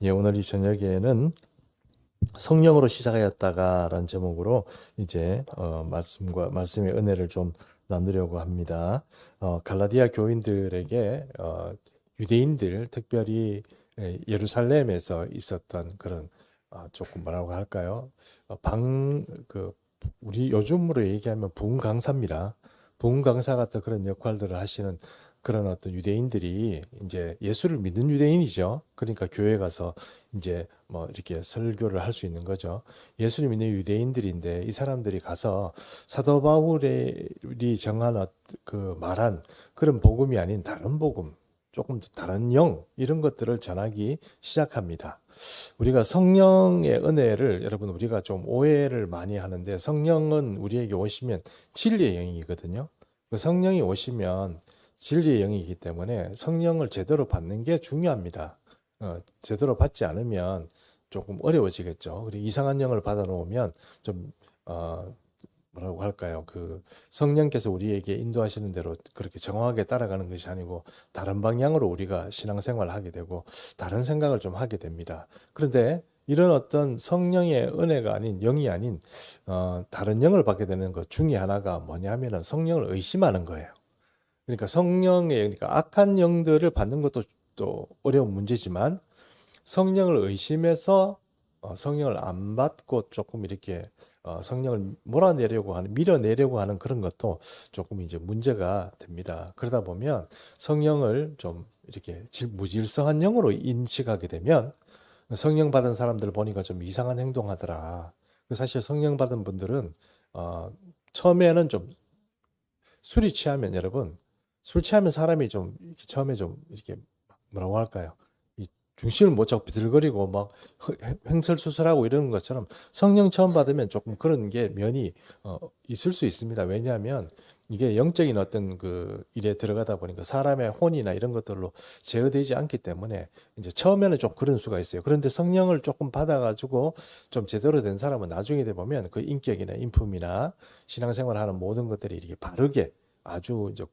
예, 오늘 이 저녁에는 성령으로 시작하였다가라는 제목으로 이제 말씀의 은혜를 좀 나누려고 합니다. 갈라디아 교인들에게 유대인들 특별히 예루살렘에서 있었던 그런 조금 뭐라고 할까요? 우리 요즘으로 얘기하면 부흥 강사입니다. 부흥 강사 같은 그런 역할들을 하시는 그런 어떤 유대인들이 이제 예수를 믿는 유대인이죠. 그러니까 교회 가서 이제 뭐 이렇게 설교를 할 수 있는 거죠. 예수를 믿는 유대인들인데 이 사람들이 가서 사도 바울이 그 말한 그런 복음이 아닌 다른 복음, 조금 더 다른 영 이런 것들을 전하기 시작합니다. 우리가 성령의 은혜를 여러분 우리가 좀 오해를 많이 하는데 성령은 우리에게 오시면 진리의 영이거든요. 그 성령이 오시면 진리의 영이기 때문에 성령을 제대로 받는 게 중요합니다. 제대로 받지 않으면 조금 어려워지겠죠. 그리고 이상한 영을 받아놓으면 좀 뭐라고 할까요? 그 성령께서 우리에게 인도하시는 대로 그렇게 정확하게 따라가는 것이 아니고 다른 방향으로 우리가 신앙생활을 하게 되고 다른 생각을 좀 하게 됩니다. 그런데 이런 어떤 성령의 은혜가 아닌 영이 아닌 다른 영을 받게 되는 것 중에 하나가 뭐냐면은 성령을 의심하는 거예요. 그러니까 그러니까 악한 영들을 받는 것도 또 어려운 문제지만 성령을 의심해서 성령을 안 받고 조금 이렇게 성령을 밀어내려고 하는 그런 것도 조금 이제 문제가 됩니다. 그러다 보면 성령을 좀 이렇게 무질서한 영으로 인식하게 되면 성령 받은 사람들 보니까 좀 이상한 행동하더라. 사실 성령 받은 분들은 처음에는 좀 술이 취하면 여러분 술 취하면 사람이 좀 처음에 좀 이렇게 뭐라고 할까요? 이 중심을 못 잡고 비틀거리고 막 횡설수설하고 이러는 것처럼 성령 처음 받으면 조금 그런 게 면이 있을 수 있습니다. 왜냐하면 이게 영적인 어떤 그 일에 들어가다 보니까 사람의 혼이나 이런 것들로 제어되지 않기 때문에 이제 처음에는 좀 그런 수가 있어요. 그런데 성령을 조금 받아가지고 좀 제대로 된 사람은 나중에 돼 보면 그 인격이나 인품이나 신앙생활하는 모든 것들이 이렇게 바르게 아주 이제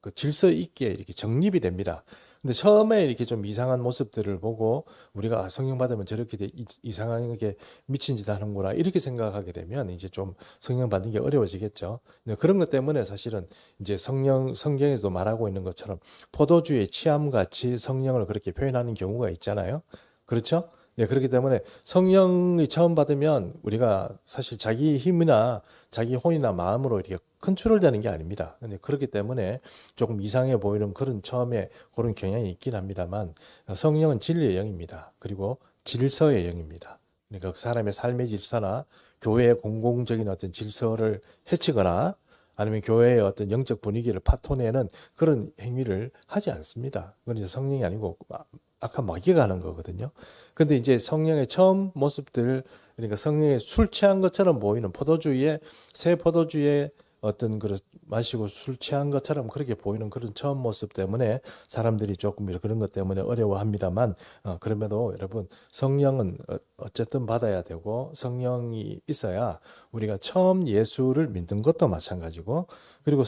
그 질서 있게 이렇게 정립이 됩니다. 근데 처음에 이렇게 좀 이상한 모습들을 보고 우리가 성령 받으면 저렇게 이상하게 미친 짓 하는구나 이렇게 생각하게 되면 이제 좀 성령 받는 게 어려워지겠죠. 근데 그런 것 때문에 사실은 이제 성경에서도 말하고 있는 것처럼 포도주의 취함 같이 성령을 그렇게 표현하는 경우가 있잖아요. 그렇죠? 예, 그렇기 때문에 성령이 처음 받으면 우리가 사실 자기 힘이나 자기 혼이나 마음으로 이렇게 컨트롤되는 게 아닙니다. 근데 그렇기 때문에 조금 이상해 보이는 그런 처음에 그런 경향이 있긴 합니다만 성령은 진리의 영입니다. 그리고 질서의 영입니다. 그러니까 그 사람의 삶의 질서나 교회의 공공적인 어떤 질서를 해치거나 아니면 교회의 어떤 영적 분위기를 파토내는 그런 행위를 하지 않습니다. 그건 이제 성령이 아니고 악한 마귀가 하는 거거든요. 근데 이제 성령의 처음 모습들, 그러니까 성령의 술 취한 것처럼 보이는 새 포도주의 어떤 그런 마시고 술 취한 것처럼 그렇게 보이는 그런 처음 모습 때문에 사람들이 조금 그런 것 때문에 어려워합니다만 그럼에도 여러분 성령은 어쨌든 받아야 되고 성령이 있어야 우리가 처음 예수를 믿는 것도 마찬가지고 그리고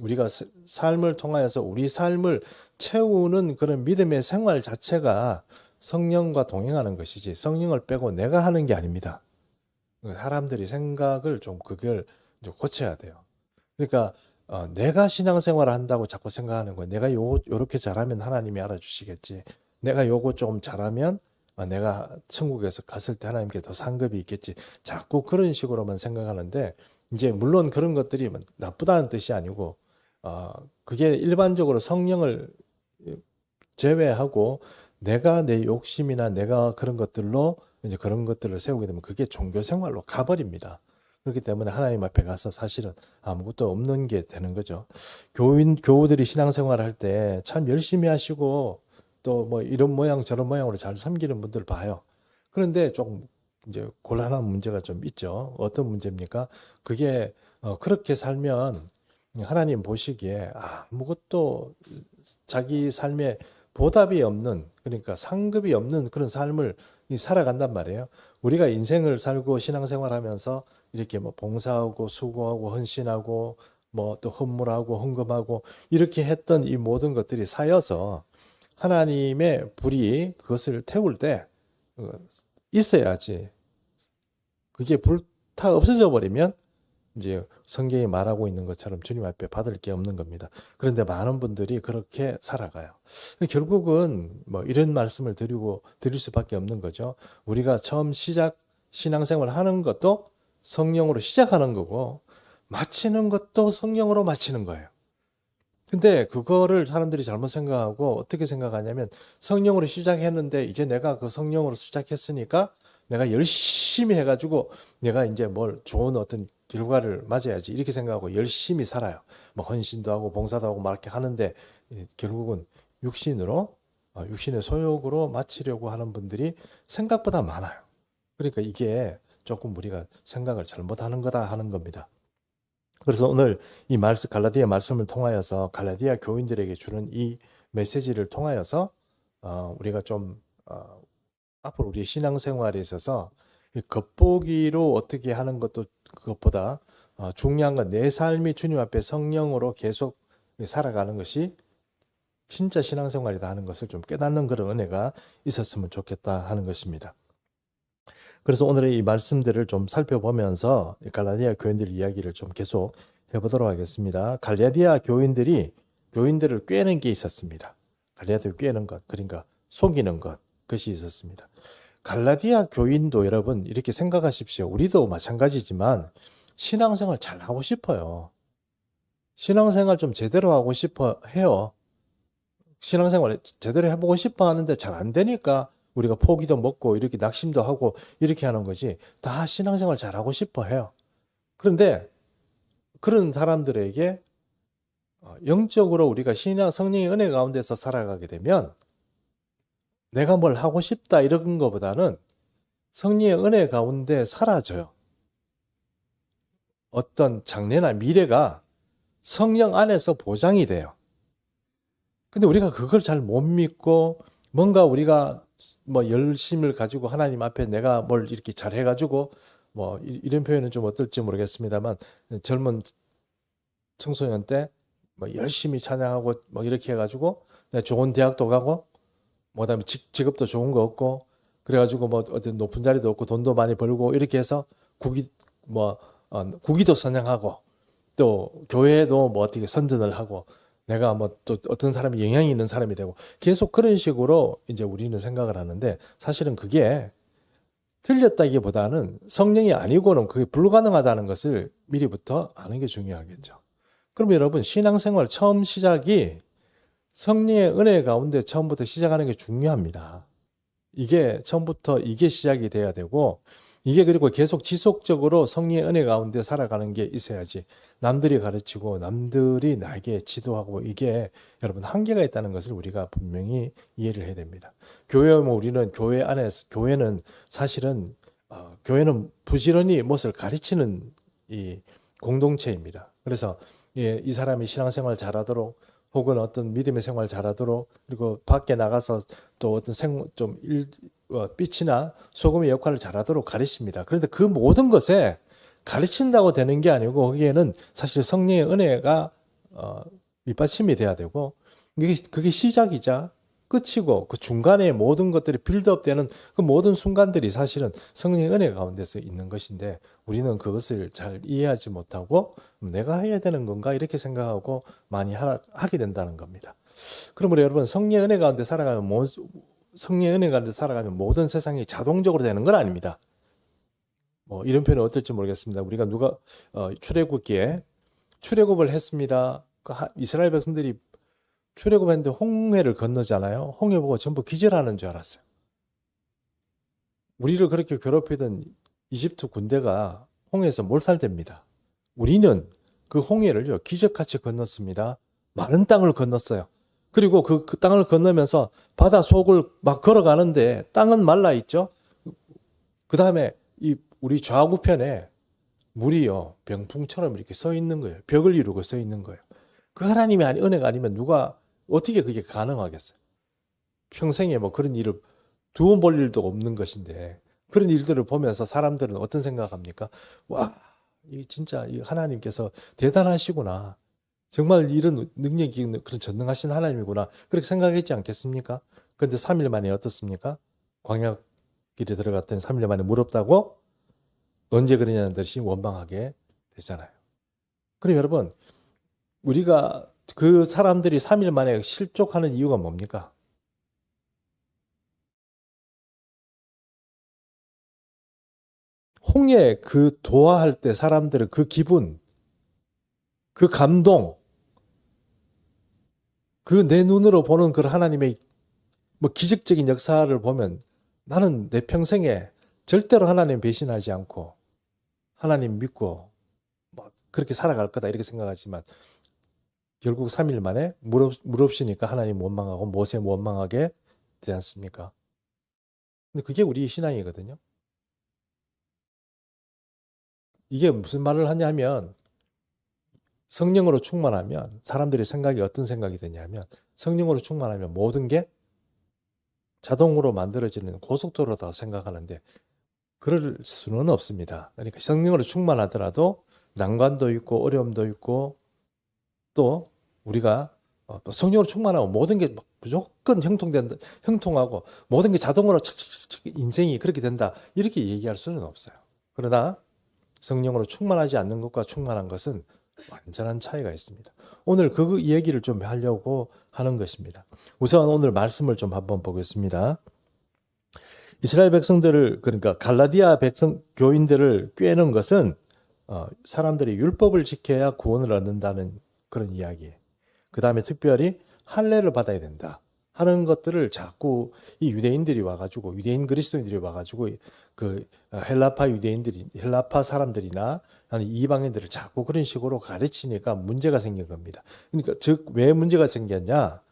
우리가 삶을 통하여서 우리 삶을 채우는 그런 믿음의 생활 자체가 성령과 동행하는 것이지 성령을 빼고 내가 하는 게 아닙니다. 사람들이 생각을 좀 그걸 좀 고쳐야 돼요. 그러니까 내가 신앙생활을 한다고 자꾸 생각하는 거예요. 내가 요렇게 잘하면 하나님이 알아주시겠지. 내가 요거 좀 잘하면 내가 천국에서 갔을 때 하나님께 더 상급이 있겠지. 자꾸 그런 식으로만 생각하는데 이제 물론 그런 것들이 뭐 나쁘다는 뜻이 아니고 그게 일반적으로 성령을 제외하고 내가 내 욕심이나 내가 그런 것들로 이제 그런 것들을 세우게 되면 그게 종교 생활로 가버립니다. 그렇기 때문에 하나님 앞에 가서 사실은 아무것도 없는 게 되는 거죠. 교우들이 신앙생활 할 때 참 열심히 하시고 또 뭐 이런 모양 저런 모양으로 잘 섬기는 분들 봐요. 그런데 조금 이제 곤란한 문제가 좀 있죠. 어떤 문제입니까? 그게 그렇게 살면 하나님 보시기에 아무것도 자기 삶에 보답이 없는 그러니까 상급이 없는 그런 삶을 살아간단 말이에요. 우리가 인생을 살고 신앙생활하면서 이렇게 뭐 봉사하고 수고하고 헌신하고 뭐 또 헌물하고 헌금하고 이렇게 했던 이 모든 것들이 쌓여서 하나님의 불이 그것을 태울 때 있어야지. 그게 불타 없어져 버리면 이제 성경이 말하고 있는 것처럼 주님 앞에 받을 게 없는 겁니다. 그런데 많은 분들이 그렇게 살아가요. 결국은 뭐 이런 말씀을 드릴 수밖에 없는 거죠. 우리가 처음 신앙생활 하는 것도 성령으로 시작하는 거고, 마치는 것도 성령으로 마치는 거예요. 근데 그거를 사람들이 잘못 생각하고 어떻게 생각하냐면, 성령으로 시작했는데 이제 내가 그 성령으로 시작했으니까 내가 열심히 해가지고 내가 이제 뭘 좋은 어떤 결과를 맞아야지 이렇게 생각하고 열심히 살아요. 뭐 헌신도 하고 봉사도 하고 막 이렇게 하는데 결국은 육신의 소욕으로 마치려고 하는 분들이 생각보다 많아요. 그러니까 이게 조금 우리가 생각을 잘못하는 거다 하는 겁니다. 그래서 오늘 이 갈라디아 말씀을 통하여서 갈라디아 교인들에게 주는 이 메시지를 통하여서 우리가 좀 앞으로 우리 신앙생활에 있어서 겉보기로 어떻게 하는 것도 그것보다 중요한 건 내 삶이 주님 앞에 성령으로 계속 살아가는 것이 진짜 신앙생활이다 하는 것을 좀 깨닫는 그런 은혜가 있었으면 좋겠다 하는 것입니다. 그래서 오늘의 이 말씀들을 좀 살펴보면서 갈라디아 교인들 이야기를 좀 계속 해보도록 하겠습니다. 갈라디아 교인들을 꿰는 게 있었습니다. 갈라디아를 꿰는 것, 그러니까 속이는 것, 그것이 있었습니다. 갈라디아 교인도 여러분 이렇게 생각하십시오. 우리도 마찬가지지만 신앙생활 잘 하고 싶어요. 신앙생활 좀 제대로 하고 싶어 해요. 신앙생활 제대로 해보고 싶어 하는데 잘 안 되니까 우리가 포기도 먹고 이렇게 낙심도 하고 이렇게 하는 거지, 다 신앙생활 잘하고 싶어 해요. 그런데 그런 사람들에게 영적으로 우리가 성령의 은혜 가운데서 살아가게 되면 내가 뭘 하고 싶다 이런 것보다는 성령의 은혜 가운데 사라져요. 어떤 장래나 미래가 성령 안에서 보장이 돼요. 근데 우리가 그걸 잘 못 믿고 뭔가 우리가 뭐 열심을 가지고 하나님 앞에 내가 뭘 이렇게 잘 해가지고 뭐 이런 표현은 좀 어떨지 모르겠습니다만, 젊은 청소년 때 뭐 열심히 찬양하고 뭐 이렇게 해가지고 내가 좋은 대학도 가고 뭐 그다음에 직업도 좋은 거 없고 그래가지고 뭐 어떤 높은 자리도 없고 돈도 많이 벌고 이렇게 해서 국위도 선양하고 또 교회도 뭐 어떻게 선전을 하고 내가 뭐 또 어떤 사람이 영향이 있는 사람이 되고 계속 그런 식으로 이제 우리는 생각을 하는데, 사실은 그게 틀렸다기보다는 성령이 아니고는 그게 불가능하다는 것을 미리부터 아는 게 중요하겠죠. 그럼 여러분 신앙생활 처음 시작이 성령의 은혜 가운데 처음부터 시작하는 게 중요합니다. 이게 처음부터 이게 시작이 돼야 되고, 이게 그리고 계속 지속적으로 성령의 은혜 가운데 살아가는 게 있어야지 남들이 가르치고 남들이 나에게 지도하고 이게 여러분 한계가 있다는 것을 우리가 분명히 이해를 해야 됩니다. 우리는 교회 안에서 교회는 사실은 교회는 부지런히 무엇을 가르치는 이 공동체입니다. 그래서 이 사람이 신앙생활 잘하도록 혹은 어떤 믿음의 생활 잘하도록, 그리고 밖에 나가서 또 어떤 빛이나 소금의 역할을 잘하도록 가르칩니다. 그런데 그 모든 것에 가르친다고 되는 게 아니고 거기에는 사실 성령의 은혜가 밑받침이 돼야 되고, 그게 시작이자 끝이고 그 중간에 모든 것들이 빌드업되는 그 모든 순간들이 사실은 성령의 은혜 가운데서 있는 것인데, 우리는 그것을 잘 이해하지 못하고 내가 해야 되는 건가 이렇게 생각하고 많이 하게 된다는 겁니다. 그러므로 여러분 성령의 은혜 가운데 살아가면 모든 세상이 자동적으로 되는 건 아닙니다. 뭐 이런 표현은 어떨지 모르겠습니다. 우리가 출애굽기에 출애굽을 했습니다. 이스라엘 백성들이 출애굽했는데 홍해를 건너잖아요. 홍해 보고 전부 기절하는 줄 알았어요. 우리를 그렇게 괴롭히던 이집트 군대가 홍해에서 몰살됩니다. 우리는 그 홍해를요 기적같이 건넜습니다. 마른 땅을 건넜어요. 그리고 그 땅을 건너면서 바다 속을 막 걸어가는데 땅은 말라 있죠. 그 다음에 우리 좌우편에 물이요 병풍처럼 이렇게 서 있는 거예요. 벽을 이루고 서 있는 거예요. 그 하나님의 은혜가 아니면 누가 어떻게 그게 가능하겠어요? 평생에 뭐 그런 일을 두 번 볼 일도 없는 것인데, 그런 일들을 보면서 사람들은 어떤 생각합니까? 와, 이 진짜 이 하나님께서 대단하시구나. 정말 이런 능력이 있는 그런 전능하신 하나님이구나. 그렇게 생각했지 않겠습니까? 그런데 3일 만에 어떻습니까? 광야길에 들어갔더니 3일 만에 무렵다고 언제 그러냐는 듯이 원망하게 되잖아요. 그럼 여러분, 우리가 그 사람들이 3일 만에 실족하는 이유가 뭡니까? 홍해 그 도하할 때 사람들의 그 기분, 그 감동, 그 내 눈으로 보는 그 하나님의 뭐 기적적인 역사를 보면 나는 내 평생에 절대로 하나님 배신하지 않고 하나님 믿고 뭐 그렇게 살아갈 거다 이렇게 생각하지만 결국 3일 만에 무릎시니까 하나님 원망하고 모세 원망하게 되지 않습니까? 근데 그게 우리 신앙이거든요. 이게 무슨 말을 하냐면 성령으로 충만하면 사람들의 생각이 어떤 생각이 되냐면 성령으로 충만하면 모든 게 자동으로 만들어지는 고속도로다 생각하는데 그럴 수는 없습니다. 그러니까 성령으로 충만하더라도 난관도 있고 어려움도 있고 또 우리가 성령으로 충만하고 모든 게 무조건 형통하고 모든 게 자동으로 착착착착 인생이 그렇게 된다 이렇게 얘기할 수는 없어요. 그러나 성령으로 충만하지 않는 것과 충만한 것은 완전한 차이가 있습니다. 오늘 그 얘기를 좀 하려고 하는 것입니다. 우선 오늘 말씀을 좀 한번 보겠습니다. 이스라엘 백성들을 그러니까 갈라디아 백성 교인들을 꾀는 것은 사람들이 율법을 지켜야 구원을 얻는다는 그런 이야기. 그 다음에 특별히 할례를 받아야 된다 하는 것들을 자꾸 이 유대인들이 와가지고 유대인 그리스도인들이 와가지고 그 헬라파 사람들이나 아니 이방인들을 자꾸 그런 식으로 가르치니까 문제가 생긴 겁니다. 그러니까 즉 왜 문제가 생겼냐?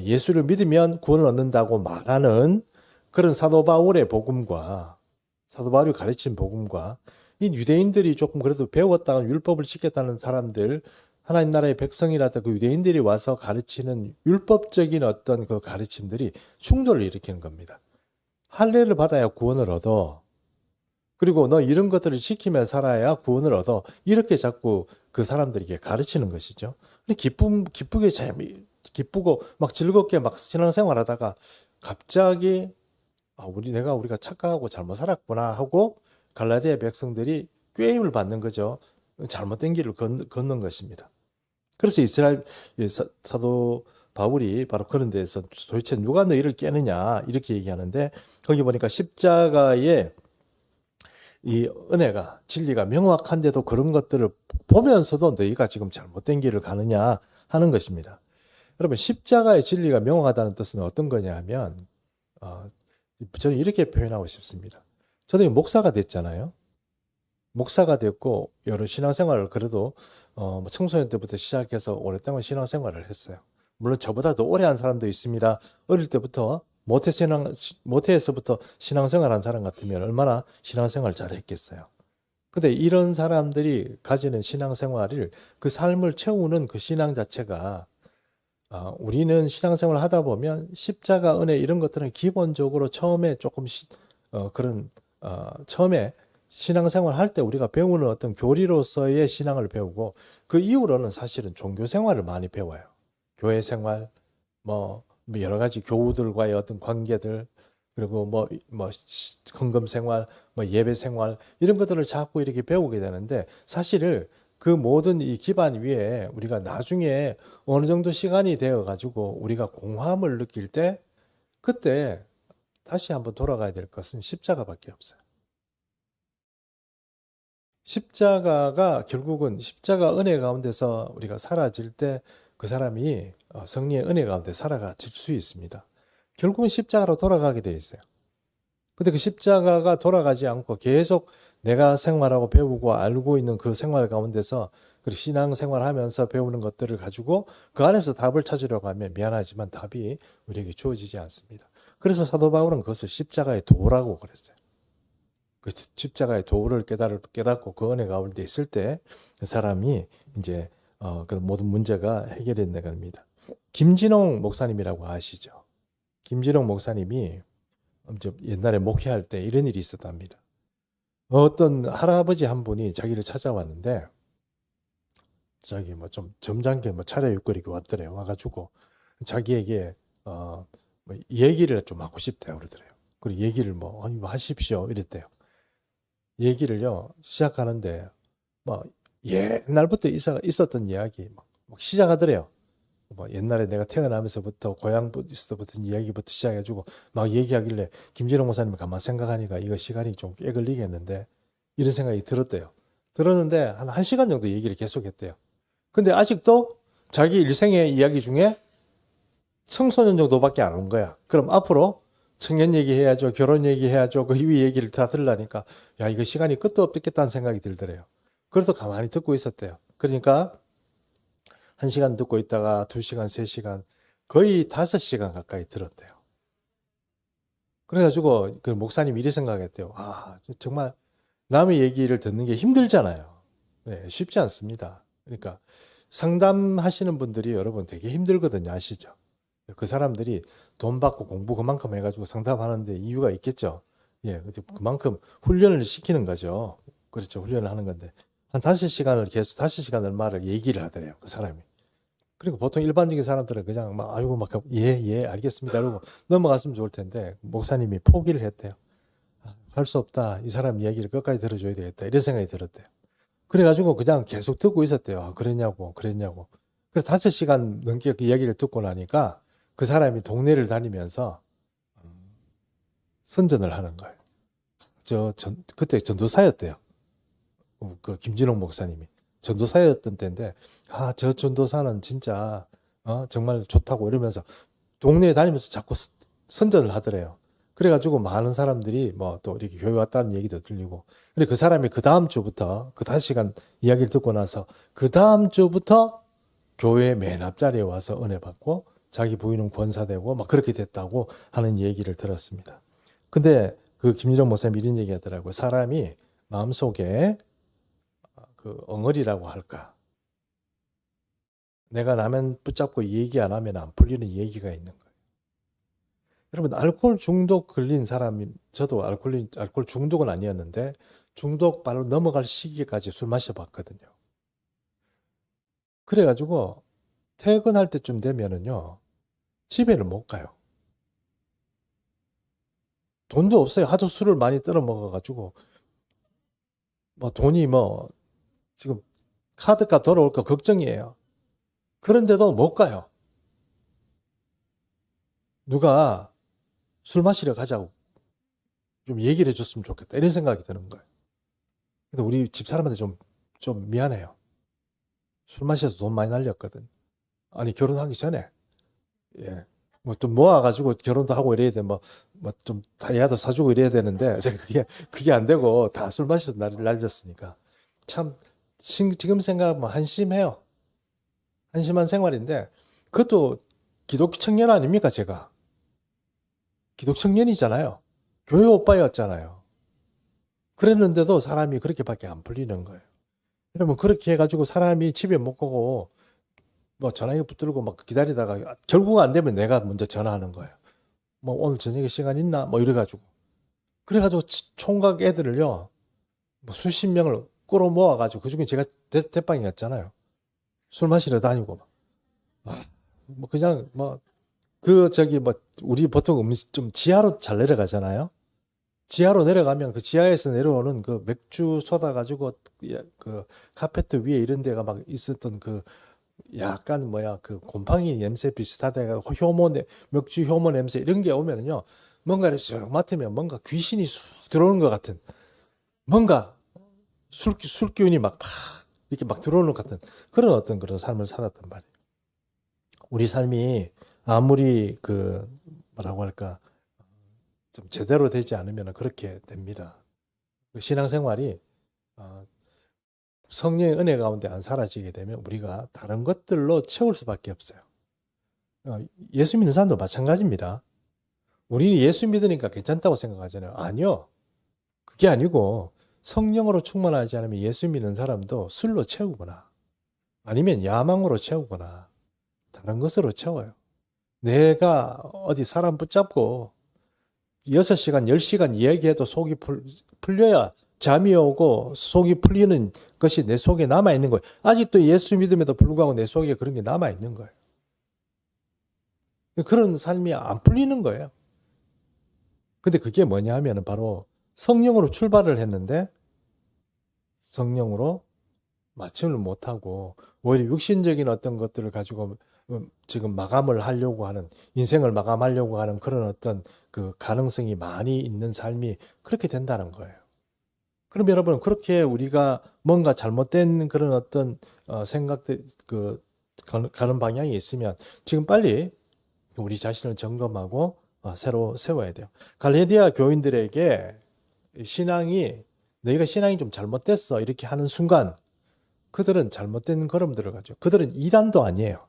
예수를 믿으면 구원을 얻는다고 말하는 그런 사도 바울의 복음과 사도 바울이 가르친 복음과 이 유대인들이 조금 그래도 배웠다가 율법을 지켰다는 사람들 하나님 나라의 백성이라도 그 유대인들이 와서 가르치는 율법적인 어떤 그 가르침들이 충돌을 일으키는 겁니다. 할례를 받아야 구원을 얻어. 그리고 너 이런 것들을 지키며 살아야 구원을 얻어. 이렇게 자꾸 그 사람들에게 가르치는 것이죠. 근데 기쁘고 막 즐겁게 막 신앙생활하다가 갑자기 우리가 착각하고 잘못 살았구나 하고 갈라디아 백성들이 꾀임을 받는 거죠. 잘못된 길을 걷는 것입니다. 그래서 이스라엘 사도 바울이 바로 그런 데서 도대체 누가 너희를 깨느냐 이렇게 얘기하는데 거기 보니까 십자가의 이 은혜가 진리가 명확한데도 그런 것들을 보면서도 너희가 지금 잘못된 길을 가느냐 하는 것입니다. 여러분 십자가의 진리가 명확하다는 뜻은 어떤 거냐 하면 저는 이렇게 표현하고 싶습니다. 저도 목사가 됐잖아요. 목사가 됐고 여러 신앙생활을 그래도 청소년 때부터 시작해서 오랫동안 신앙생활을 했어요. 물론 저보다도 오래 한 사람도 있습니다. 어릴 때부터 모태에서부터 신앙생활한 사람 같으면 얼마나 신앙생활 잘했겠어요. 근데 이런 사람들이 가지는 신앙생활을 그 삶을 채우는 그 신앙 자체가 우리는 신앙생활을 하다 보면 십자가 은혜 이런 것들은 기본적으로 처음에 조금씩 처음에 신앙생활 할 때 우리가 배우는 어떤 교리로서의 신앙을 배우고 그 이후로는 사실은 종교 생활을 많이 배워요. 교회 생활, 뭐 여러 가지 교우들과의 어떤 관계들, 그리고 헌금 생활, 예배 생활 이런 것들을 자꾸 이렇게 배우게 되는데 사실은 그 모든 이 기반 위에 우리가 나중에 어느 정도 시간이 되어 가지고 우리가 공허함을 느낄 때 그때 다시 한번 돌아가야 될 것은 십자가밖에 없어요. 십자가가 결국은 십자가 은혜 가운데서 우리가 사라질 때 그 사람이 성령의 은혜 가운데 살아가질 수 있습니다. 결국은 십자가로 돌아가게 돼 있어요. 근데 그 십자가가 돌아가지 않고 계속 내가 생활하고 배우고 알고 있는 그 생활 가운데서 그 신앙 생활하면서 배우는 것들을 가지고 그 안에서 답을 찾으려고 하면 미안하지만 답이 우리에게 주어지지 않습니다. 그래서 사도 바울은 그것을 십자가의 도라고 그랬어요. 그 십자가의 도를 깨닫고 그 은혜 가운데 있을 때 그 사람이 이제 그 모든 문제가 해결된다는 겁니다. 김진홍 목사님이라고 아시죠? 김진홍 목사님이 옛날에 목회할 때 이런 일이 있었답니다. 어떤 할아버지 한 분이 자기를 찾아왔는데 저기 뭐 좀 점잖게 뭐 차려입고 왔더래요. 와가지고 자기에게 뭐 얘기를 좀 하고 싶대요. 그러더래요. 그리고 얘기를 뭐 아니 뭐 하십시오 이랬대요. 얘기를요 시작하는데 뭐 옛날부터 있었던 이야기 막 시작하더래요. 뭐 옛날에 내가 태어나면서부터 고향부터 이야기부터 시작해가지고 막 얘기하길래 김진호 목사님 가만 생각하니까 이거 시간이 좀 꽤 걸리겠는데 이런 생각이 들었대요. 들었는데 한 1시간 정도 얘기를 계속했대요. 근데 아직도 자기 일생의 이야기 중에 청소년 정도밖에 안 온 거야. 그럼 앞으로 청년 얘기해야죠. 결혼 얘기해야죠. 그 이후 얘기를 다 들으려니까 야 이거 시간이 끝도 없겠다는 생각이 들더래요. 그래도 가만히 듣고 있었대요. 그러니까 1시간 듣고 있다가 2시간, 3시간 거의 5시간 가까이 들었대요. 그래가지고 그 목사님이 이래 생각했대요. 아 정말 남의 얘기를 듣는 게 힘들잖아요. 네, 쉽지 않습니다. 그러니까 상담하시는 분들이 여러분 되게 힘들거든요. 아시죠? 그 사람들이 돈 받고 공부 그만큼 해가지고 상담하는데 이유가 있겠죠. 예, 그만큼 훈련을 시키는 거죠. 그렇죠. 훈련을 하는 건데. 한 5시간을 계속, 5시간을 말을 얘기를 하더래요. 그 사람이. 그리고 보통 일반적인 사람들은 그냥 막, 아이고, 막, 예, 예, 알겠습니다. 이러고 넘어갔으면 좋을 텐데, 목사님이 포기를 했대요. 할 수 없다. 이 사람 이야기를 끝까지 들어줘야 되겠다. 이런 생각이 들었대요. 그래가지고 그냥 계속 듣고 있었대요. 아, 그랬냐고. 그래서 5시간 넘게 그 이야기를 듣고 나니까 그 사람이 동네를 다니면서 선전을 하는 거예요. 그때 전도사였대요. 그 김진홍 목사님이. 전도사였던 때인데, 아, 저 전도사는 진짜, 정말 좋다고 이러면서 동네에 다니면서 자꾸 선전을 하더래요. 그래가지고 많은 사람들이 뭐 또 이렇게 교회 왔다는 얘기도 들리고. 근데 그 사람이 그 다음 주부터 그 5시간 이야기를 듣고 나서 그 다음 주부터 교회 맨 앞자리에 와서 은혜 받고 자기 부인은 권사되고 막 그렇게 됐다고 하는 얘기를 들었습니다. 근데 그 김일영 목사님이 이런 얘기 하더라고요. 사람이 마음속에 그 엉어리라고 할까. 내가 나면 붙잡고 얘기 안 하면 안 풀리는 얘기가 있는 거예요. 여러분, 알코올 중독 걸린 사람이, 저도 알코올 중독은 아니었는데, 중독 바로 넘어갈 시기까지 술 마셔봤거든요. 그래가지고, 퇴근할 때쯤 되면은요, 집에는 못 가요. 돈도 없어요. 하도 술을 많이 떨어 먹어가지고, 뭐 돈이 뭐, 지금 카드값 돌아올까 걱정이에요. 그런데도 못 가요. 누가 술 마시러 가자고 좀 얘기를 해줬으면 좋겠다. 이런 생각이 드는 거예요. 근데 우리 집 사람한테 좀 미안해요. 술 마셔서 돈 많이 날렸거든. 아니, 결혼하기 전에. 예. 뭐 좀 모아가지고 결혼도 하고 이래야 돼. 뭐 좀 다이아도 사주고 이래야 되는데, 제가 그게 안 되고 다 술 마셔서 날렸으니까. 참, 지금 생각하면 한심해요. 한심한 생활인데, 그것도 기독교 청년 아닙니까, 제가? 기독 청년이잖아요. 교회 오빠였잖아요. 그랬는데도 사람이 그렇게밖에 안 풀리는 거예요. 여러분, 그렇게 해가지고 사람이 집에 못 가고, 뭐 전화기 붙들고 막 기다리다가 결국 안 되면 내가 먼저 전화하는 거예요. 뭐 오늘 저녁에 시간 있나? 뭐 이래가지고. 그래가지고 총각 애들을요, 뭐 수십 명을 끌어 모아가지고 그중에 제가 대빵이었잖아요. 술 마시러 다니고 막. 아, 뭐 그냥 뭐 우리 보통 음식 좀 지하로 잘 내려가잖아요. 지하로 내려가면 그 지하에서 내려오는 그 맥주 쏟아 가지고 그 카페트 위에 이런 데가 막 있었던 그 약간 그 곰팡이 냄새 비슷하다가 맥주 효모 냄새 이런 게 오면은요, 뭔가를 쓱 맡으면 뭔가 귀신이 쑥 들어오는 것 같은, 뭔가 술기운이 이렇게 막 들어오는 것 같은 그런 어떤 그런 삶을 살았단 말이에요. 우리 삶이 아무리 뭐라고 할까, 좀 제대로 되지 않으면 그렇게 됩니다. 신앙생활이 어, 성령의 은혜 가운데 안 사라지게 되면 우리가 다른 것들로 채울 수밖에 없어요. 예수 믿는 사람도 마찬가지입니다. 우리는 예수 믿으니까 괜찮다고 생각하잖아요. 아니요. 그게 아니고 성령으로 충만하지 않으면 예수 믿는 사람도 술로 채우거나 아니면 야망으로 채우거나 다른 것으로 채워요. 내가 어디 사람 붙잡고 6시간, 10시간 이야기해도 속이 풀려야 잠이 오고 속이 풀리는 것이 내 속에 남아있는 거예요. 아직도 예수 믿음에도 불구하고 내 속에 그런 게 남아있는 거예요. 그런 삶이 안 풀리는 거예요. 근데 그게 뭐냐 하면 바로 성령으로 출발을 했는데 성령으로 마침을 못하고 오히려 육신적인 어떤 것들을 가지고 지금 마감을 하려고 하는, 인생을 마감하려고 하는 그런 어떤 그 가능성이 많이 있는 삶이 그렇게 된다는 거예요. 그럼 여러분, 그렇게 우리가 뭔가 잘못된 그런 어떤 생각들, 가는 방향이 있으면 지금 빨리 우리 자신을 점검하고 새로 세워야 돼요. 갈레디아 교인들에게 신앙이, 너희가 신앙이 좀 잘못됐어 이렇게 하는 순간 그들은 잘못된 걸음들을 가죠. 그들은 이단도 아니에요.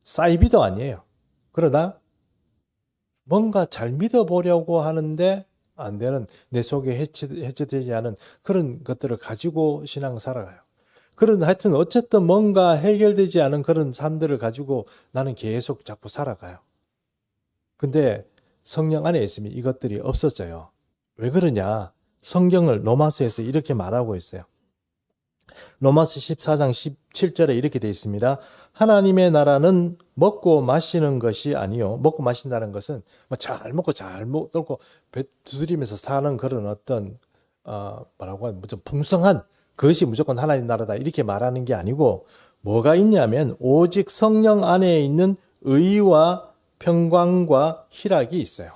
사이비도 아니에요. 그러나 뭔가 잘 믿어보려고 하는데 안 되는, 내 속에 해체되지 않은 그런 것들을 가지고 신앙 살아가요. 그런, 하여튼 어쨌든 뭔가 해결되지 않은 그런 삶들을 가지고 나는 계속 자꾸 살아가요. 근데 성령 안에 있으면 이것들이 없어져요. 왜 그러냐? 성경을 로마서에서 이렇게 말하고 있어요. 로마서 14장 17절에 이렇게 되어 있습니다. 하나님의 나라는 먹고 마시는 것이 아니요. 먹고 마신다는 것은 잘 먹고 잘 먹고 배 두드리면서 사는 그런 어떤 뭐라고 하면 좀 풍성한 그것이 무조건 하나님 나라다 이렇게 말하는 게 아니고, 뭐가 있냐면 오직 성령 안에 있는 의와 평강과 희락이 있어요.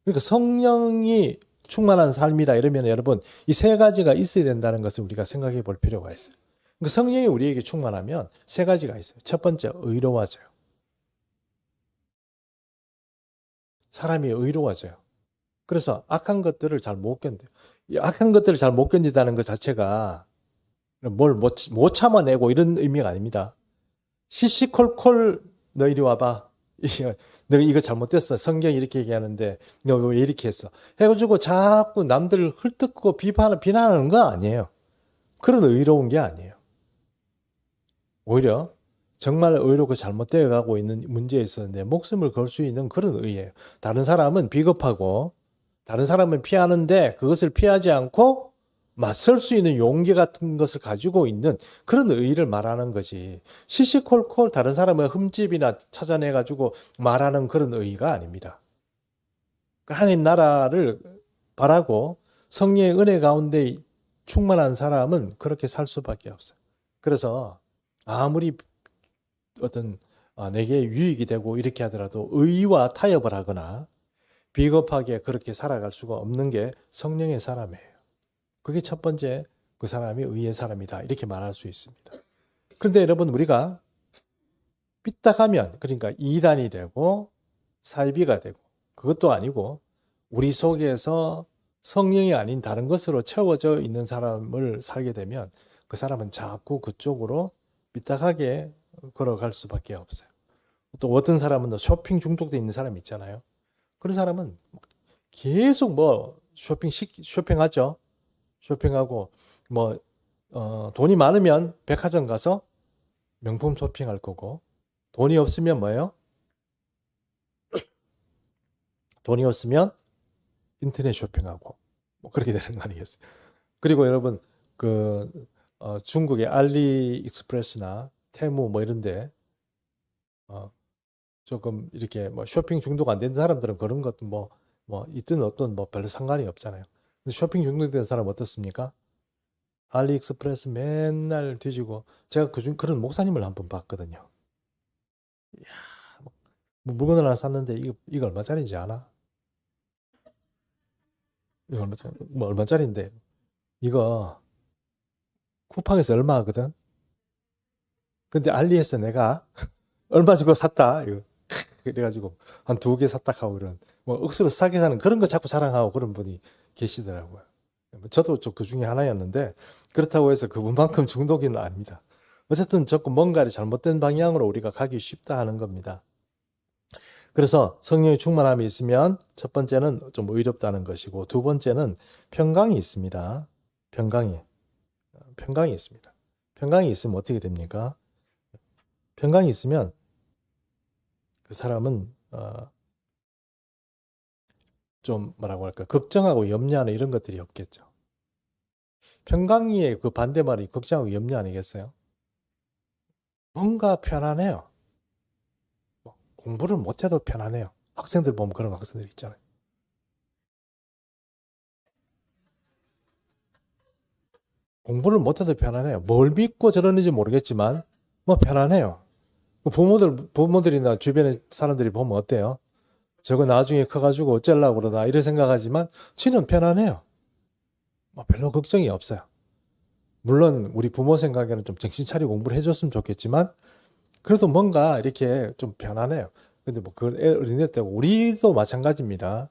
그러니까 성령이 충만한 삶이다 이러면 여러분, 이 세 가지가 있어야 된다는 것을 우리가 생각해 볼 필요가 있어요. 그러니까 성령이 우리에게 충만하면 세 가지가 있어요. 첫 번째, 의로워져요. 사람이 의로워져요. 그래서 악한 것들을 잘 못 견뎌요. 이 악한 것들을 잘 못 견디다는 것 자체가 뭘 못 참아내고 이런 의미가 아닙니다. 시시콜콜 너 이리 와봐. 너 이거 잘못됐어. 성경이 이렇게 얘기하는데 너 왜 이렇게 했어? 해가지고 자꾸 남들을 헐뜯고 비난하는 거 아니에요. 그런 의로운 게 아니에요. 오히려 정말 의롭고 잘못되어 가고 있는 문제에 있었는데 목숨을 걸 수 있는 그런 의예요. 다른 사람은 비겁하고 다른 사람은 피하는데 그것을 피하지 않고 맞설 수 있는 용기 같은 것을 가지고 있는 그런 의의를 말하는 거지. 시시콜콜 다른 사람의 흠집이나 찾아내가지고 말하는 그런 의의가 아닙니다. 하나님 나라를 바라고 성령의 은혜 가운데 충만한 사람은 그렇게 살 수밖에 없어요. 그래서 아무리 어떤 내게 유익이 되고 이렇게 하더라도 의와 타협을 하거나 비겁하게 그렇게 살아갈 수가 없는 게 성령의 사람이에요. 그게 첫 번째, 그 사람이 의의 사람이다 이렇게 말할 수 있습니다. 그런데 여러분, 우리가 삐딱하면, 그러니까 이단이 되고 사이비가 되고 그것도 아니고 우리 속에서 성령이 아닌 다른 것으로 채워져 있는 사람을 살게 되면 그 사람은 자꾸 그쪽으로 삐딱하게 걸어갈 수밖에 없어요. 또 어떤 사람은 쇼핑 중독돼 있는 사람이 있잖아요. 그런 사람은 계속 쇼핑하죠. 쇼핑하고 돈이 많으면 백화점 가서 명품 쇼핑할 거고, 돈이 없으면 뭐예요? 돈이 없으면 인터넷 쇼핑하고 그렇게 되는 거 아니겠어요? 그리고 여러분, 중국의 알리익스프레스나 테무 이런데 조금 이렇게 쇼핑 중독 안 되는 사람들은 그런 것도 있든 없든 별로 상관이 없잖아요. 근데 쇼핑 중독된 사람 어떻습니까? 알리익스프레스 맨날 뒤지고, 제가 그런 목사님을 한번 봤거든요. 이야, 물건을 하나 샀는데 이거 얼마짜리인지 아나? 이거 얼마짜리인데 이거 쿠팡에서 얼마 하거든? 근데 알리에서 내가 얼마 주고 샀다 이거. 그래가지고 한 2개 샀다 하고 그런 억수로 싸게 사는 그런 거 자꾸 자랑하고 그런 분이 계시더라고요. 저도 좀 그 중에 하나였는데 그렇다고 해서 그분만큼 중독은 아닙니다. 어쨌든 조금 뭔가를 잘못된 방향으로 우리가 가기 쉽다 하는 겁니다. 그래서 성령의 충만함이 있으면 첫 번째는 좀 의롭다는 것이고, 두 번째는 평강이 있습니다. 평강이 있습니다. 평강이 있으면 어떻게 됩니까? 평강이 있으면 그 사람은 좀 뭐라고 할까, 걱정하고 염려하는 이런 것들이 없겠죠. 평강의 그 반대말이 걱정하고 염려 아니겠어요? 뭔가 편안해요. 공부를 못해도 편안해요. 학생들 보면 그런 학생들 있잖아요. 공부를 못해도 편안해요. 뭘 믿고 저러는지 모르겠지만 뭐 편안해요. 부모들이나 주변의 사람들이 보면 어때요? 저거 나중에 커가지고 어쩌려고 그러나 이런 생각하지만 지는 편안해요. 뭐 별로 걱정이 없어요. 물론 우리 부모 생각에는 좀 정신 차리고 공부를 해줬으면 좋겠지만 그래도 뭔가 이렇게 좀 편안해요. 근데 뭐 그 어린애 때고 우리도 마찬가지입니다.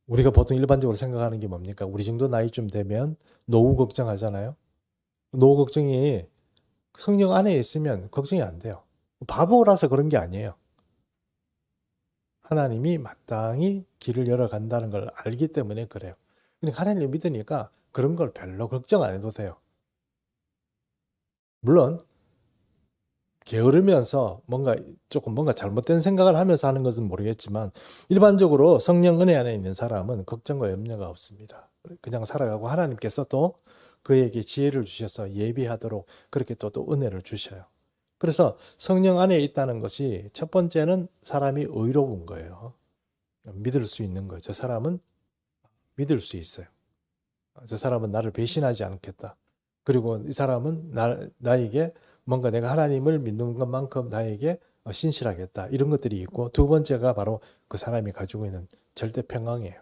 우리가 보통 일반적으로 생각하는 게 뭡니까? 우리 정도 나이쯤 되면 노후 걱정하잖아요. 노후 걱정이 성령 안에 있으면 걱정이 안 돼요. 바보라서 그런 게 아니에요. 하나님이 마땅히 길을 열어간다는 걸 알기 때문에 그래요. 근데 하나님을 믿으니까 그런 걸 별로 걱정 안 해도 돼요. 물론 게으르면서 뭔가 잘못된 생각을 하면서 하는 것은 모르겠지만 일반적으로 성령 은혜 안에 있는 사람은 걱정과 염려가 없습니다. 그냥 살아가고 하나님께서 또 그에게 지혜를 주셔서 예비하도록 그렇게 또 은혜를 주셔요. 그래서 성령 안에 있다는 것이 첫 번째는 사람이 의로운 거예요. 믿을 수 있는 거예요. 저 사람은 믿을 수 있어요. 저 사람은 나를 배신하지 않겠다. 그리고 이 사람은 나에게 뭔가 내가 하나님을 믿는 것만큼 나에게 신실하겠다. 이런 것들이 있고 두 번째가 바로 그 사람이 가지고 있는 절대 평강이에요.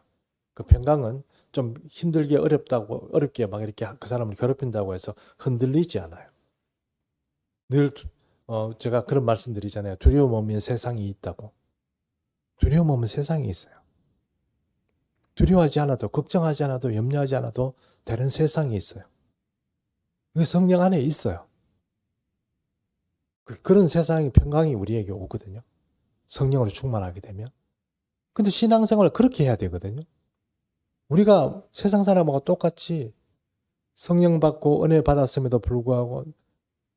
그 평강은 좀 힘들게 어렵게 막 이렇게 그 사람을 괴롭힌다고 해서 흔들리지 않아요. 늘 제가 그런 말씀드리잖아요. 두려움 없는 세상이 있다고. 두려움 없는 세상이 있어요. 두려워하지 않아도 걱정하지 않아도 염려하지 않아도 되는 세상이 있어요. 그게 성령 안에 있어요. 그런 세상의 평강이 우리에게 오거든요. 성령으로 충만하게 되면. 근데 신앙생활을 그렇게 해야 되거든요. 우리가 세상 사람하고 똑같이 성령 받고 은혜 받았음에도 불구하고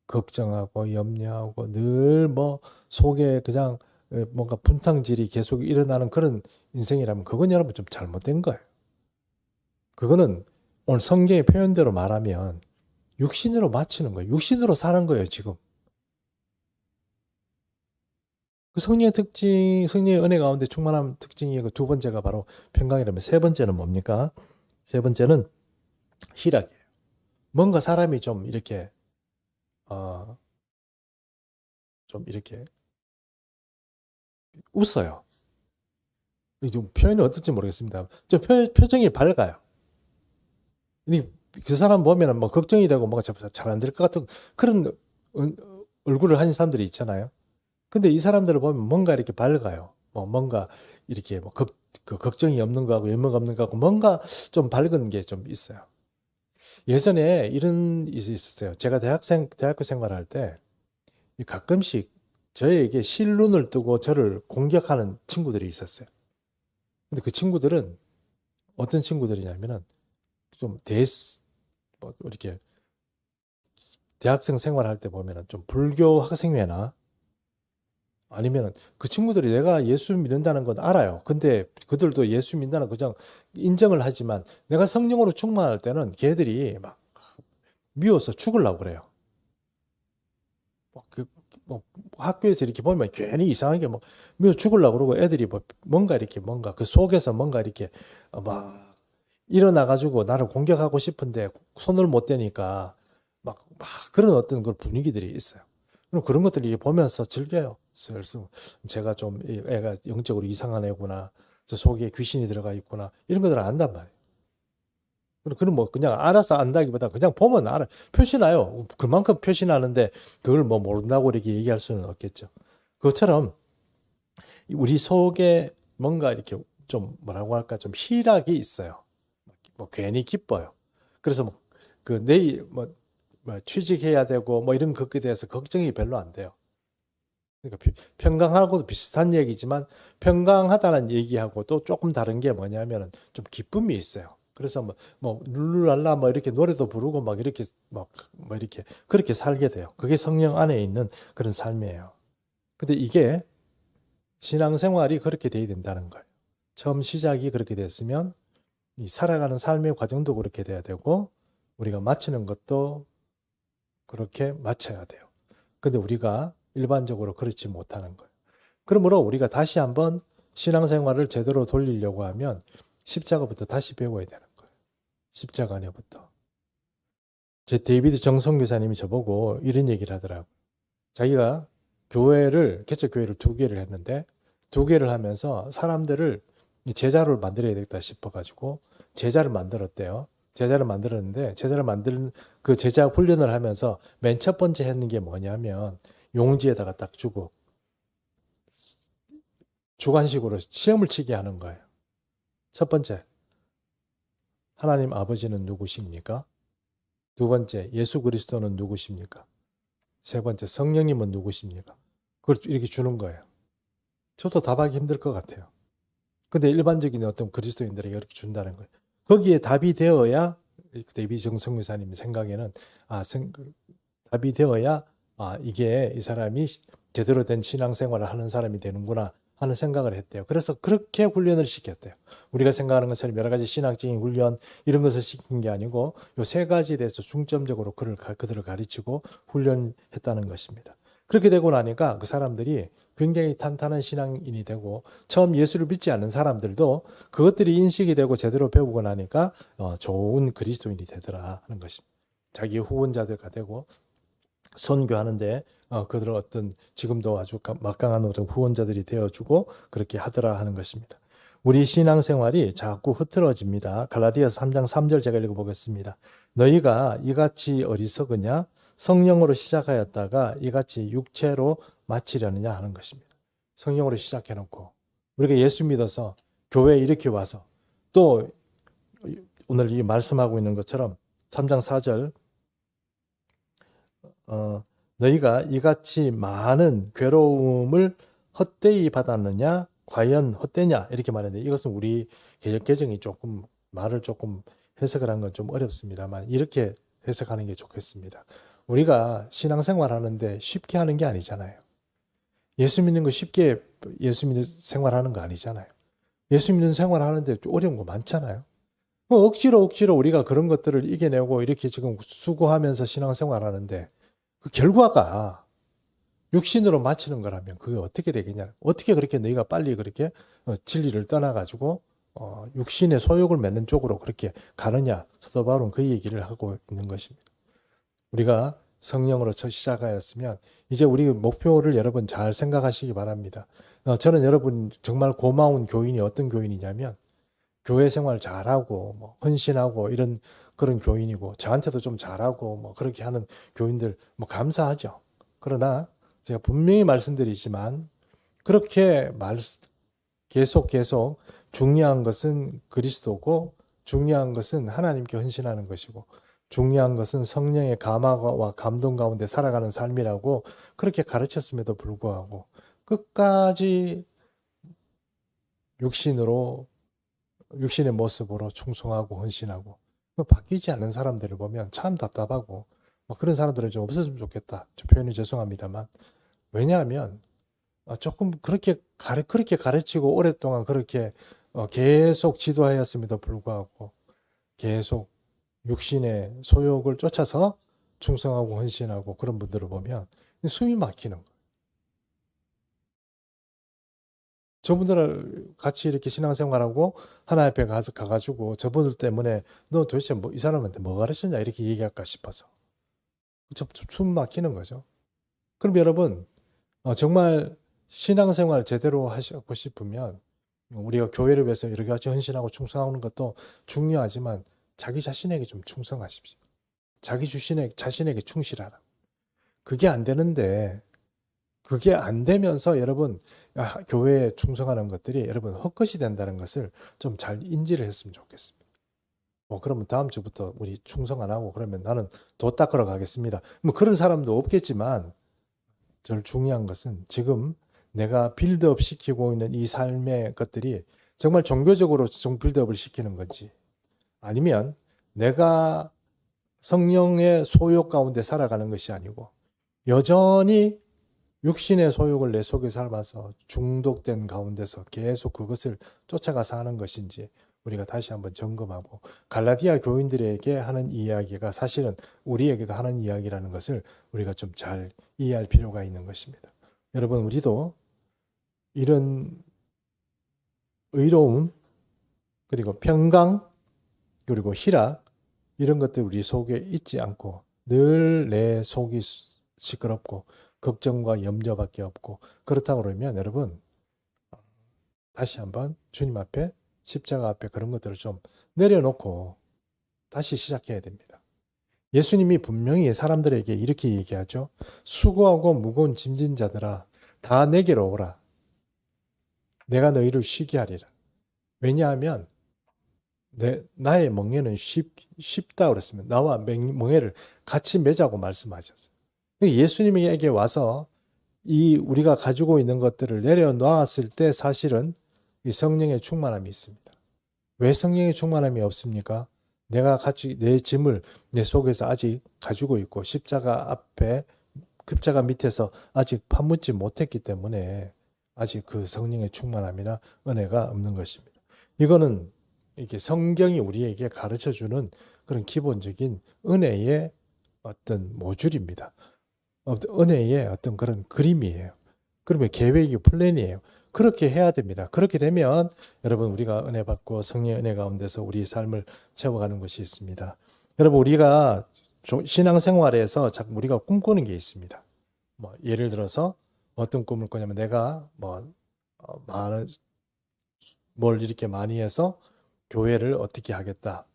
걱정하고 염려하고 늘 뭐 속에 그냥 뭔가 분탕질이 계속 일어나는 그런 인생이라면 그건 여러분 좀 잘못된 거예요. 그거는 오늘 성경의 표현대로 말하면 육신으로 마치는 거예요. 육신으로 사는 거예요, 지금. 그 성령의 특징, 성령의 은혜 가운데 충만한 특징이 그 두 번째가 바로 평강이라면 세 번째는 뭡니까? 세 번째는 희락이에요. 뭔가 사람이 좀 이렇게 어, 좀 이렇게 웃어요. 좀 표현이 어떨지 모르겠습니다. 좀 표정이 밝아요. 그 사람 보면은 뭐 걱정이 되고 뭐가 잘 안 될 것 같은 그런 얼굴을 하는 사람들이 있잖아요. 근데 이 사람들을 보면 뭔가 이렇게 밝아요. 뭔가 이렇게 그 걱정이 없는 거하고 염려가 없는 거하고 뭔가 좀 밝은 게 좀 있어요. 예전에 이런 일이 있었어요. 제가 대학교 생활할 때 가끔씩 저에게 실눈을 뜨고 저를 공격하는 친구들이 있었어요. 근데 그 친구들은 어떤 친구들이냐면은 좀 뭐 이렇게 대학생 생활할 때 보면은 좀 불교 학생회나 아니면 그 친구들이 내가 예수 믿는다는 건 알아요. 근데 그들도 예수 믿는다는 그냥 인정을 하지만 내가 성령으로 충만할 때는 걔들이 막 미워서 죽으려고 그래요. 뭐 그, 뭐 학교에서 이렇게 보면 괜히 이상하게 뭐 미워 죽으려고 그러고 애들이 뭐 뭔가 이렇게 뭔가 그 속에서 뭔가 이렇게 막 일어나가지고 나를 공격하고 싶은데 손을 못 대니까 막 그런 어떤 그 분위기들이 있어요. 그럼 그런 것들을 보면서 즐겨요. 슬슬 제가 좀 애가 영적으로 이상한 애구나. 저 속에 귀신이 들어가 있구나. 이런 것들을 안단 말이에요. 그럼 뭐 그냥 알아서 안다기보다 그냥 보면 알아. 표시나요. 그만큼 표시나는데 그걸 뭐 모른다고 이렇게 얘기할 수는 없겠죠. 그것처럼 우리 속에 뭔가 이렇게 좀 뭐라고 할까 좀 희락이 있어요. 뭐 괜히 기뻐요. 그래서 그 내일 뭐 취직해야 되고 뭐 이런 것에 대해서 걱정이 별로 안 돼요. 그러니까 평강하고도 비슷한 얘기지만 평강하다는 얘기하고 또 조금 다른 게 뭐냐면은 좀 기쁨이 있어요. 그래서 뭐 룰루랄라 뭐 이렇게 노래도 부르고 막 이렇게 뭐 이렇게 그렇게 살게 돼요. 그게 성령 안에 있는 그런 삶이에요. 근데 이게 신앙생활이 그렇게 돼야 된다는 거예요. 처음 시작이 그렇게 됐으면 이 살아가는 삶의 과정도 그렇게 돼야 되고 우리가 마치는 것도 그렇게 마쳐야 돼요. 근데 우리가 일반적으로 그렇지 못하는 거예요. 그러므로 우리가 다시 한번 신앙생활을 제대로 돌리려고 하면 십자가부터 다시 배워야 되는 거예요. 십자가 안에부터. 제 데이비드 정성 교사님이 저보고 이런 얘기를 하더라고요. 자기가 개척 교회를 2개를 했는데 2개를 하면서 사람들을 제자를 만들어야 되겠다 싶어가지고 제자를 만들었대요. 제자를 만들었는데 제자를 만드는 그 제자 훈련을 하면서 맨 첫 번째 했는 게 뭐냐면 용지에다가 딱 주고 주관식으로 시험을 치게 하는 거예요. 첫 번째, 하나님 아버지는 누구십니까? 2번째, 예수 그리스도는 누구십니까? 3번째, 성령님은 누구십니까? 그걸 이렇게 주는 거예요. 저도 답하기 힘들 것 같아요. 근데 일반적인 어떤 그리스도인들에게 이렇게 준다는 거예요. 거기에 답이 되어야 데이비드 정성 교사님 생각에는 답이 되어야 이게 이 사람이 제대로 된 신앙생활을 하는 사람이 되는구나 하는 생각을 했대요. 그래서 그렇게 훈련을 시켰대요. 우리가 생각하는 것처럼 여러 가지 신학적인 훈련 이런 것을 시킨 게 아니고 요 3가지에 대해서 중점적으로 그들을 가르치고 훈련했다는 것입니다. 그렇게 되고 나니까 그 사람들이 굉장히 탄탄한 신앙인이 되고 처음 예수를 믿지 않는 사람들도 그것들이 인식이 되고 제대로 배우고 나니까 좋은 그리스도인이 되더라 하는 것입니다. 자기 후원자들가 되고 선교하는데 그들은 지금도 아주 막강한 어떤 후원자들이 되어주고 그렇게 하더라 하는 것입니다. 우리 신앙생활이 자꾸 흐트러집니다. 갈라디아서 3장 3절 제가 읽어보겠습니다. 너희가 이같이 어리석으냐? 성령으로 시작하였다가 이같이 육체로 마치려느냐 하는 것입니다. 성령으로 시작해놓고 우리가 예수 믿어서 교회에 이렇게 와서 또 오늘 이 말씀하고 있는 것처럼 3장 4절 너희가 이같이 많은 괴로움을 헛되이 받았느냐? 과연 헛되냐? 이렇게 말했는데 이것은 우리 개정이 말을 조금 해석을 한 건 좀 어렵습니다만 이렇게 해석하는 게 좋겠습니다. 우리가 신앙생활 하는데 쉽게 하는 게 아니잖아요. 예수 믿는 거 쉽게 예수 믿는 생활하는 거 아니잖아요. 예수 믿는 생활 하는데 어려운 거 많잖아요. 억지로 우리가 그런 것들을 이겨내고 이렇게 지금 수고하면서 신앙생활 하는데 그 결과가 육신으로 마치는 거라면 그게 어떻게 되겠냐. 어떻게 그렇게 너희가 빨리 그렇게 진리를 떠나가지고 육신의 소욕을 맺는 쪽으로 그렇게 가느냐. 사도 바울은 그 얘기를 하고 있는 것입니다. 우리가 성령으로 시작하였으면 이제 우리 목표를 여러분 잘 생각하시기 바랍니다. 저는 여러분 정말 고마운 교인이 어떤 교인이냐면 교회 생활 잘하고 헌신하고 이런 그런 교인이고 저한테도 좀 잘하고 그렇게 하는 교인들 감사하죠. 그러나 제가 분명히 말씀드리지만 그렇게 계속 중요한 것은 그리스도고 중요한 것은 하나님께 헌신하는 것이고 중요한 것은 성령의 감화와 감동 가운데 살아가는 삶이라고 그렇게 가르쳤음에도 불구하고 끝까지 육신의 모습으로 충성하고 헌신하고 바뀌지 않는 사람들을 보면 참 답답하고 그런 사람들은 좀 없어지면 좋겠다. 좀 표현이 죄송합니다만 왜냐하면 조금 그렇게 가르치고 오랫동안 그렇게 계속 지도하였음에도 불구하고 계속 육신의 소욕을 쫓아서 충성하고 헌신하고 그런 분들을 보면 숨이 막히는 거예요. 저분들 같이 이렇게 신앙생활하고 하나님 앞에 가가지고 저분들 때문에 너 도대체 이 사람한테 뭐 가르쳤냐 이렇게 얘기할까 싶어서 숨 막히는 거죠. 그럼 여러분 정말 신앙생활 제대로 하시고 싶으면 우리가 교회를 위해서 이렇게 같이 헌신하고 충성하는 것도 중요하지만 자기 자신에게 좀 충성하십시오. 자기 자신에게 충실하라. 그게 안 되는데 그게 안 되면서 여러분 교회에 충성하는 것들이 여러분 헛것이 된다는 것을 좀 잘 인지를 했으면 좋겠습니다. 그러면 다음 주부터 우리 충성 안 하고 그러면 나는 도 닦으러 가겠습니다. 그런 사람도 없겠지만 제일 중요한 것은 지금 내가 빌드업 시키고 있는 이 삶의 것들이 정말 종교적으로 빌드업을 시키는 건지 아니면 내가 성령의 소욕 가운데 살아가는 것이 아니고 여전히 육신의 소욕을 내 속에 삶아서 중독된 가운데서 계속 그것을 쫓아가서 하는 것인지 우리가 다시 한번 점검하고 갈라디아 교인들에게 하는 이야기가 사실은 우리에게도 하는 이야기라는 것을 우리가 좀 잘 이해할 필요가 있는 것입니다. 여러분, 우리도 이런 의로움, 그리고 평강, 그리고 희락, 이런 것들 우리 속에 있지 않고 늘 내 속이 시끄럽고 걱정과 염려밖에 없고 그렇다고 그러면 여러분, 다시 한번 주님 앞에, 십자가 앞에 그런 것들을 좀 내려놓고 다시 시작해야 됩니다. 예수님이 분명히 사람들에게 이렇게 얘기하죠. 수고하고 무거운 짐진 자들아, 다 내게로 오라. 내가 너희를 쉬게 하리라. 왜냐하면 나의 멍에는 쉽다 그랬으면 나와 멍에를 같이 매자고 말씀하셨어요. 예수님에게 와서 우리가 가지고 있는 것들을 내려놓았을 때 사실은 이 성령의 충만함이 있습니다. 왜 성령의 충만함이 없습니까? 내가 내 짐을 내 속에서 아직 가지고 있고 십자가 밑에서 아직 파묻지 못했기 때문에 아직 그 성령의 충만함이나 은혜가 없는 것입니다. 이거는 이렇게 성경이 우리에게 가르쳐주는 그런 기본적인 은혜의 어떤 모듈입니다. 은혜의 어떤 그런 그림이에요. 그러면 계획이 플랜이에요. 그렇게 해야 됩니다. 그렇게 되면 여러분, 우리가 은혜 받고 성령의 은혜 가운데서 우리의 삶을 채워가는 것이 있습니다. 여러분, 우리가 신앙생활에서 자꾸 우리가 꿈꾸는 게 있습니다. 예를 들어서 어떤 꿈을 꾸냐면 내가 뭘 이렇게 많이 해서 교회를 어떻게 하겠다,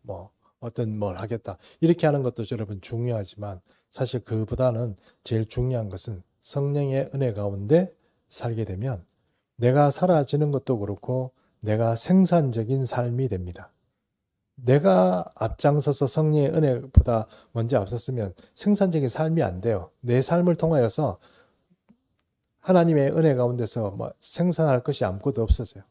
어떤 뭘 하겠다, 이렇게 하는 것도 여러분 중요하지만 사실 그보다는 제일 중요한 것은 성령의 은혜 가운데 살게 되면 내가 사라지는 것도 그렇고 내가 생산적인 삶이 됩니다. 내가 앞장서서 성령의 은혜보다 먼저 앞섰으면 생산적인 삶이 안 돼요. 내 삶을 통하여서 하나님의 은혜 가운데서 생산할 것이 아무것도 없어져요.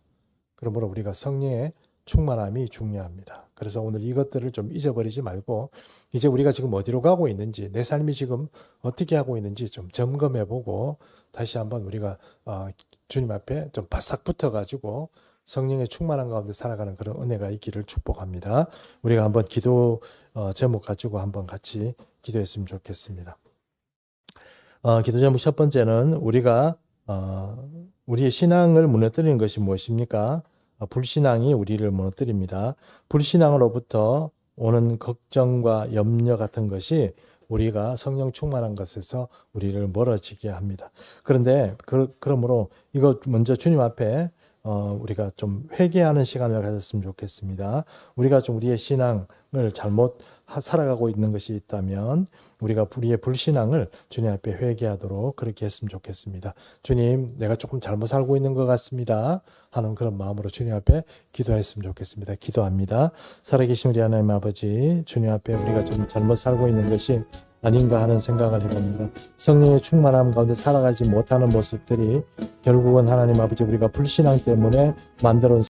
그러므로 우리가 성령의 충만함이 중요합니다. 그래서 오늘 이것들을 좀 잊어버리지 말고 이제 우리가 지금 어디로 가고 있는지, 내 삶이 지금 어떻게 하고 있는지 좀 점검해보고 다시 한번 우리가 주님 앞에 좀 바싹 붙어가지고 성령의 충만한 가운데 살아가는 그런 은혜가 있기를 축복합니다. 우리가 한번 기도 제목 가지고 한번 같이 기도했으면 좋겠습니다. 기도 제목 첫 번째는 우리가 우리의 신앙을 무너뜨리는 것이 무엇입니까? 불신앙이 우리를 무너뜨립니다. 불신앙으로부터 오는 걱정과 염려 같은 것이 우리가 성령 충만한 것에서 우리를 멀어지게 합니다. 그런데 그러므로 이거 먼저 주님 앞에 우리가 좀 회개하는 시간을 가졌으면 좋겠습니다. 우리가 좀 우리의 신앙을 잘못 살아가고 있는 것이 있다면 우리가 우리의 불신앙을 주님 앞에 회개하도록 그렇게 했으면 좋겠습니다. 주님, 내가 조금 잘못 살고 있는 것 같습니다 하는 그런 마음으로 주님 앞에 기도했으면 좋겠습니다. 기도합니다. 살아계신 우리 하나님 아버지, 주님 앞에 우리가 좀 잘못 살고 있는 것이 아닌가 하는 생각을 해봅니다. 성령의 충만함 가운데 살아가지 못하는 모습들이 결국은 하나님 아버지, 우리가 불신앙 때문에 만들어온